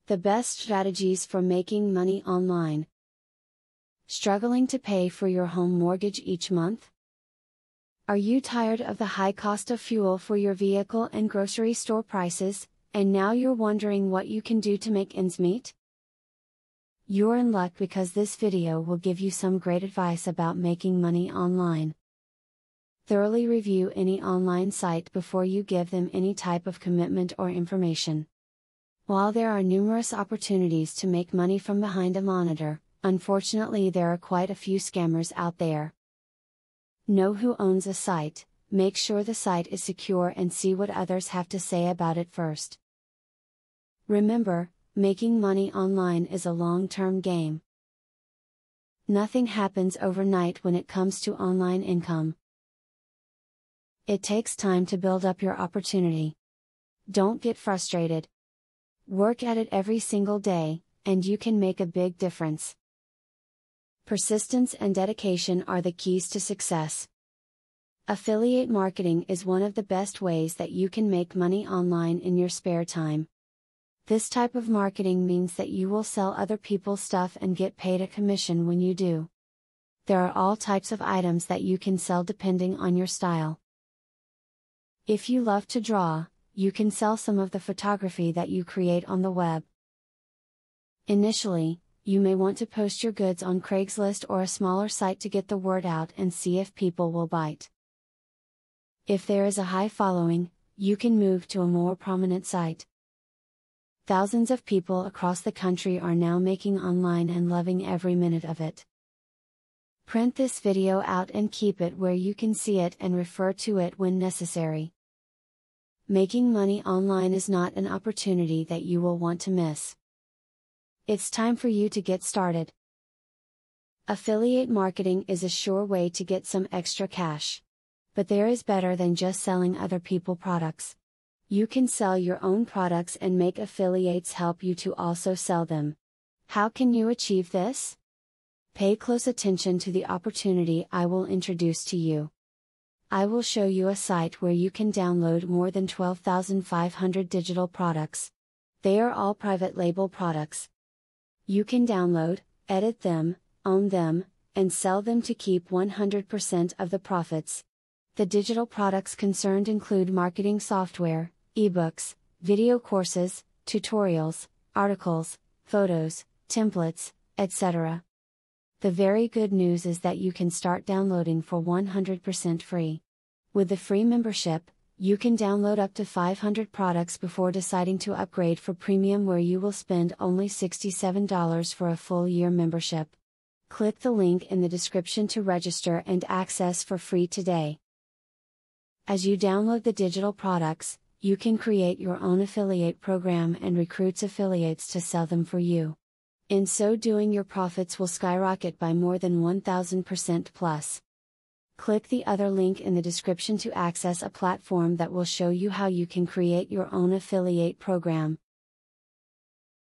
The best strategies for making money online. Struggling to pay for your home mortgage each month? Are you tired of the high cost of fuel for your vehicle and grocery store prices, and now you're wondering what you can do to make ends meet? You're in luck, because this video will give you some great advice about making money online. Thoroughly review any online site before you give them any type of commitment or information. While there are numerous opportunities to make money from behind a monitor, unfortunately there are quite a few scammers out there. Know who owns a site, make sure the site is secure, and see what others have to say about it first. Remember, making money online is a long-term game. Nothing happens overnight when it comes to online income. It takes time to build up your opportunity. Don't get frustrated. Work at it every single day, and you can make a big difference. Persistence and dedication are the keys to success. Affiliate marketing is one of the best ways that you can make money online in your spare time. This type of marketing means that you will sell other people's stuff and get paid a commission when you do. There are all types of items that you can sell depending on your style. If you love to draw, you can sell some of the photography that you create on the web. Initially, you may want to post your goods on Craigslist or a smaller site to get the word out and see if people will bite. If there is a high following, you can move to a more prominent site. Thousands of people across the country are now making online and loving every minute of it. Print this video out and keep it where you can see it and refer to it when necessary. Making money online is not an opportunity that you will want to miss. It's time for you to get started. Affiliate marketing is a sure way to get some extra cash. But there is better than just selling other people's products. You can sell your own products and make affiliates help you to also sell them. How can you achieve this? Pay close attention to the opportunity I will introduce to you. I will show you a site where you can download more than 12,500 digital products. They are all private label products. You can download, edit them, own them, and sell them to keep 100% of the profits. The digital products concerned include marketing software, ebooks, video courses, tutorials, articles, photos, templates, etc. The very good news is that you can start downloading for 100% free. With the free membership, you can download up to 500 products before deciding to upgrade for premium, where you will spend only $67 for a full year membership. Click the link in the description to register and access for free today. As you download the digital products, you can create your own affiliate program and recruit affiliates to sell them for you. In so doing, your profits will skyrocket by more than 1,000% plus. Click the other link in the description to access a platform that will show you how you can create your own affiliate program.